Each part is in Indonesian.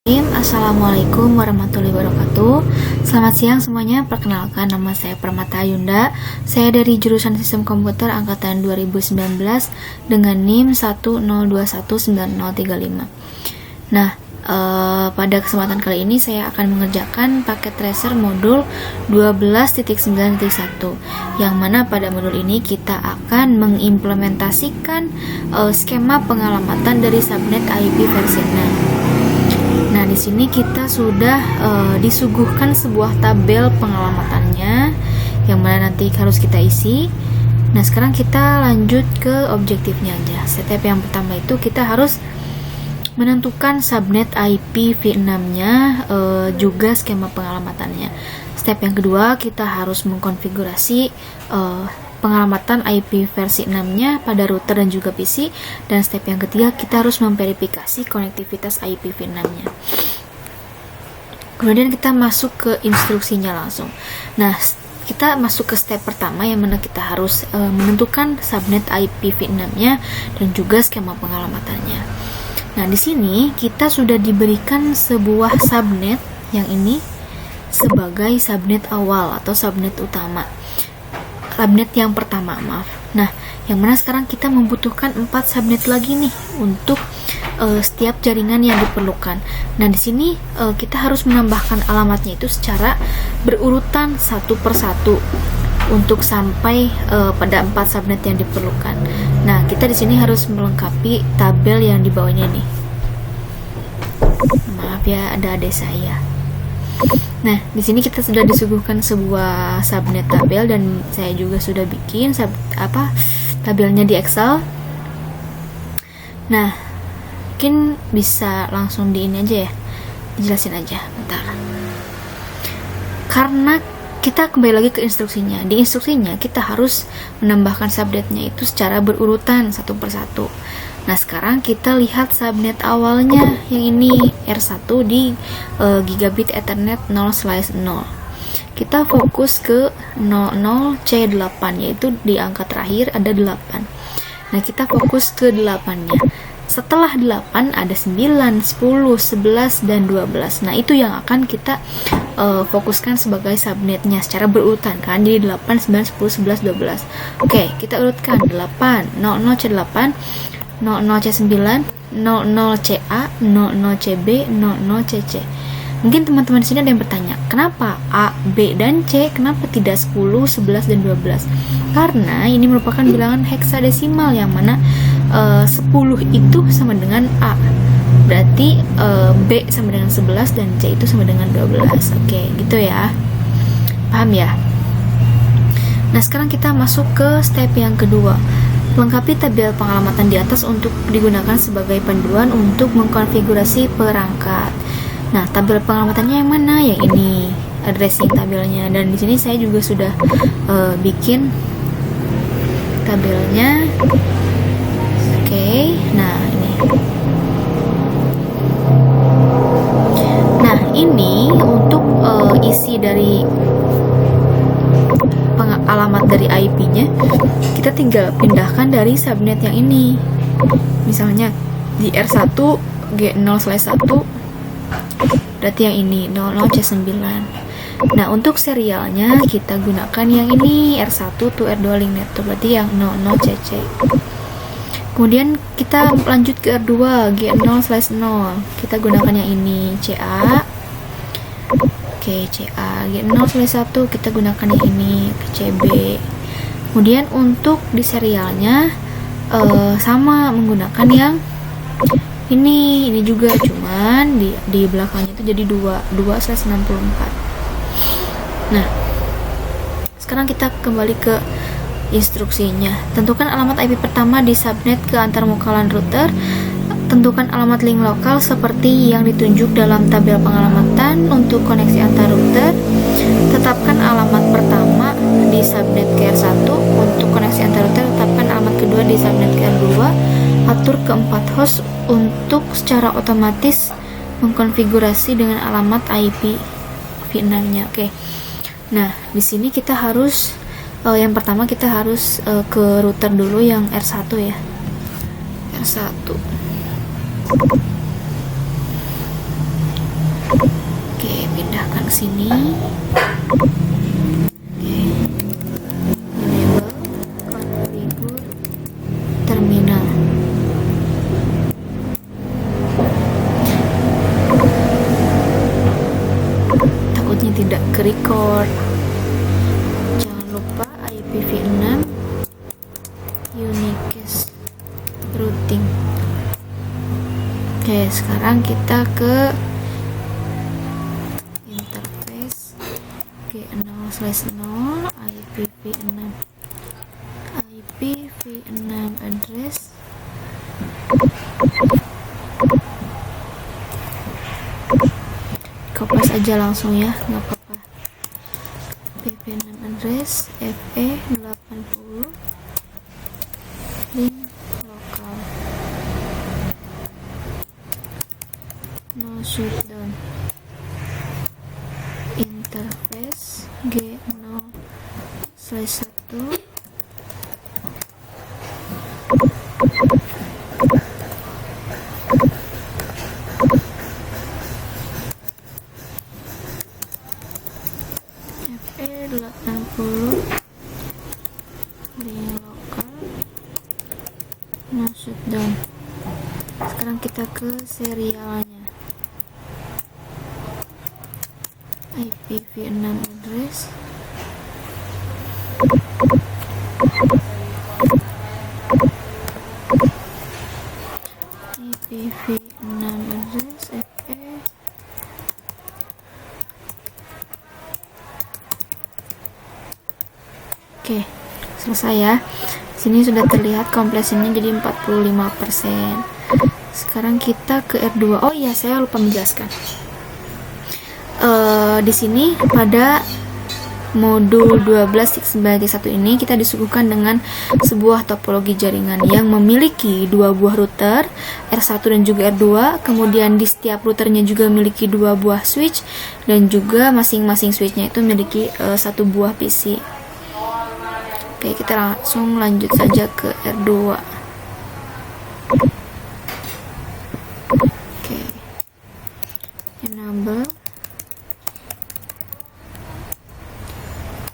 Assalamualaikum warahmatullahi wabarakatuh. Selamat siang semuanya. Perkenalkan, nama saya Permata Yunda. Saya dari jurusan Sistem Komputer angkatan 2019 dengan NIM 1021935. Nah, pada kesempatan kali ini saya akan mengerjakan paket tracer modul 12.9.1, yang mana pada modul ini kita akan mengimplementasikan skema pengalamatan dari subnet IP versi 6. Nah, di sini kita sudah disuguhkan sebuah tabel pengalamatannya yang mana nanti harus kita isi. Nah, sekarang kita lanjut ke objektifnya aja. Step yang pertama itu kita harus menentukan subnet IP v6-nya, juga skema pengalamatannya. Step yang kedua, kita harus mengkonfigurasi pengalamatan IP versi 6-nya pada router dan juga PC. Dan step yang ketiga, kita harus memverifikasi konektivitas IP v6-nya. Kemudian kita masuk ke instruksinya langsung. Nah, kita masuk ke step pertama yang mana kita harus menentukan subnet IP v6-nya dan juga skema pengalamatannya. Nah, di sini kita sudah diberikan sebuah subnet yang ini sebagai subnet awal atau subnet utama. Subnet yang pertama, maaf. Nah, yang mana sekarang kita membutuhkan 4 subnet lagi nih untuk setiap jaringan yang diperlukan. Nah, di sini kita harus menambahkan alamatnya itu secara berurutan satu persatu untuk sampai pada 4 subnet yang diperlukan. Nah, kita di sini harus melengkapi tabel yang di bawahnya nih. Maaf ya, ada adik saya. Nah, di sini kita sudah disuguhkan sebuah subnet tabel dan saya juga sudah bikin tabelnya di Excel. Nah, mungkin bisa langsung di ini aja ya, dijelasin aja bentar. Karena kita kembali lagi ke instruksinya. Di instruksinya kita harus menambahkan subnetnya itu secara berurutan satu persatu. Nah, sekarang kita lihat subnet awalnya yang ini R1 di gigabit Ethernet 0/0. Kita fokus ke 00C8, yaitu di angka terakhir ada 8. Nah, kita fokus ke 8-nya. Setelah 8 ada 9, 10, 11, dan 12. Nah, itu yang akan kita fokuskan sebagai subnetnya secara berurutan kan. Jadi 8, 9, 10, 11, 12. Oke, kita urutkan 8, 00C8, 00C9, 00CA, 00CB, 00CC. Mungkin teman-teman di sini ada yang bertanya, kenapa A, B, dan C, kenapa tidak 10, 11, dan 12? Karena ini merupakan bilangan heksadesimal yang mana 10 itu sama dengan A. Berarti B sama dengan 11 dan C itu sama dengan 12. Oke, gitu ya. Paham ya? Nah, sekarang kita masuk ke step yang kedua. Lengkapi tabel pengalamatan di atas untuk digunakan sebagai panduan untuk mengkonfigurasi perangkat. Nah, tabel pengalamatannya yang mana? Yang ini, addressing tabelnya. Dan di sini saya juga sudah bikin tabelnya. Oke, nah ini. Nah, ini untuk isi dari alamat dari IP-nya, kita tinggal pindahkan dari subnet yang ini. Misalnya di R1 G0/1 berarti yang ini 00C9. Nah, untuk serialnya kita gunakan yang ini R1 to R2 link network, berarti yang 00CC. Kemudian kita lanjut ke R2 G0/0, kita gunakan yang ini CA. Oke, CA. G0/1 kita gunakan yang ini, CB. Kemudian untuk di serialnya sama menggunakan yang ini juga, cuman di belakangnya itu jadi 2/64. Nah, sekarang kita kembali ke instruksinya. Tentukan alamat IP pertama di subnet ke antarmukalan router. Tentukan alamat link lokal seperti yang ditunjuk dalam tabel pengalamatan untuk koneksi antar router. Tetapkan alamat pertama di subnet ke R1 untuk koneksi antar router. Tetapkan alamat kedua di subnet ke R2. Atur keempat host untuk secara otomatis mengkonfigurasi dengan alamat IP v6-nya. Oke. Nah, di sini kita harus yang pertama kita harus ke router dulu yang R1 ya. R1. Oke, pindahkan ke sini. Oke, enable configure terminal. Takutnya tidak ke record. Jangan lupa IPv6 unicast routing. Oke, sekarang kita ke interface G0/0 IPv6 address kopas aja langsung ya, nggak apa-apa. IPv6 address FE80 link lokal, no shutdown. Interface G0/1 FE80 link lokal, no shutdown. Sekarang kita ke serialnya. IPv6 address IPv6 address FE. Oke, selesai ya. Sini sudah terlihat completionnya jadi 45%. Sekarang kita ke R2. Oh iya, saya lupa menjelaskan. Di sini pada modul 12.9.1 ini kita disuguhkan dengan sebuah topologi jaringan yang memiliki dua buah router R1 dan juga R2. Kemudian di setiap routernya juga memiliki dua buah switch, dan juga masing-masing switchnya itu memiliki satu buah PC. Oke, kita langsung lanjut saja ke R2. Oke, enable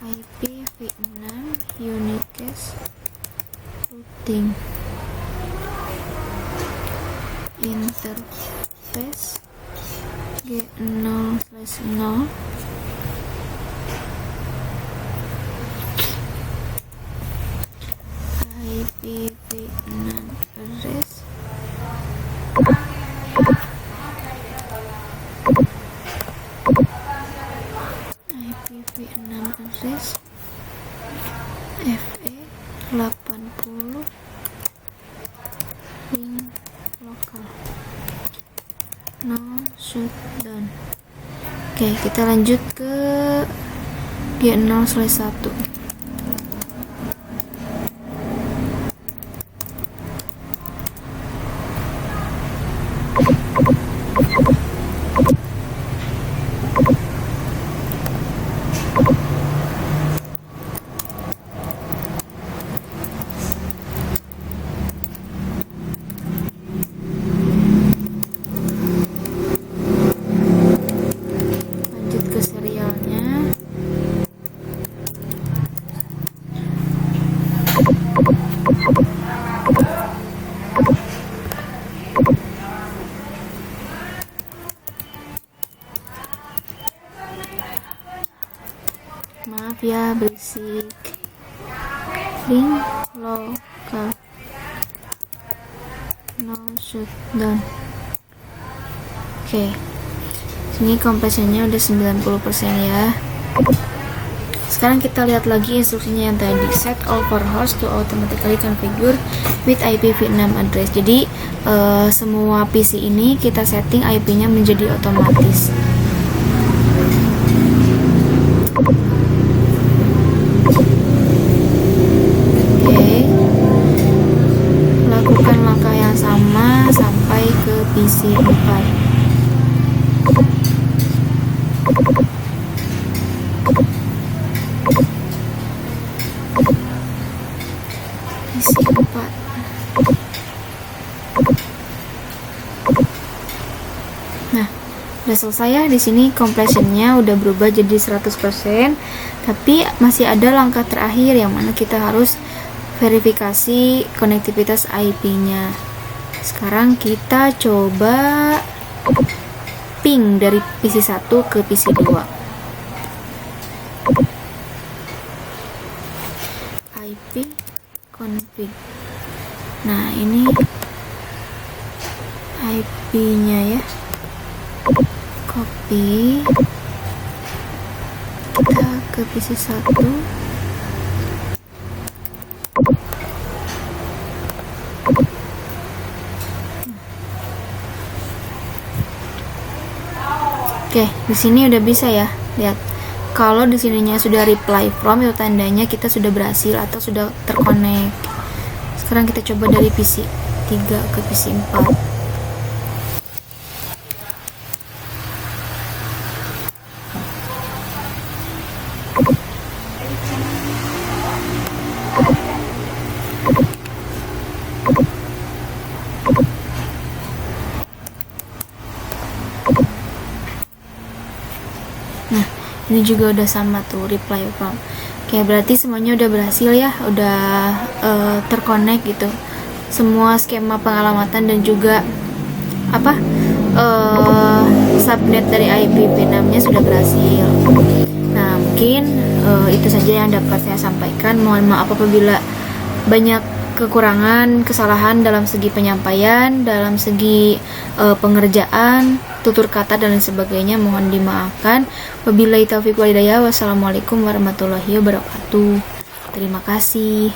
IPv6 unicast routing. Interface G0/0 IPv6 address IPv6 address FE80 link lokal, no shutdown. Oke, kita lanjut ke G0/1. Lanjut ke serialnya. Maaf ya berisik. Link lokal, no shutdown. Oke, sini compressnya udah 90% ya. Sekarang kita lihat lagi instruksinya yang tadi, set all for host to automatically configure with IPv6 address. Jadi semua PC ini kita setting IP-nya menjadi otomatis. Lakukan langkah yang sama sampai ke PC 4. PC 4. Nah, Udah selesai ya, di sini completionnya udah berubah jadi 100%, tapi masih ada langkah terakhir yang mana kita harus verifikasi konektivitas IP-nya. Sekarang kita coba ping dari PC 1 ke PC 2. IP config. Nah, ini IP-nya ya. Copy. Kita ke PC 1. Oke, di sini udah bisa ya. Lihat. Kalau di sininya sudah reply from, itu tandanya kita sudah berhasil atau sudah terkonek. Sekarang kita coba dari PC 3 ke PC 4. Nah, ini juga udah sama tuh reply from. Oke, berarti semuanya udah berhasil ya, udah terkonek gitu. Semua skema pengalamatan dan juga apa subnet dari IP V6-nya sudah berhasil. Nah, mungkin itu saja yang dapat saya sampaikan. Mohon maaf apabila banyak kekurangan, kesalahan dalam segi penyampaian, dalam segi pengerjaan, tutur kata dan lain sebagainya, mohon dimaafkan. Wabillahi taufiq wal hidayah. Wassalamualaikum warahmatullahi wabarakatuh. Terima kasih.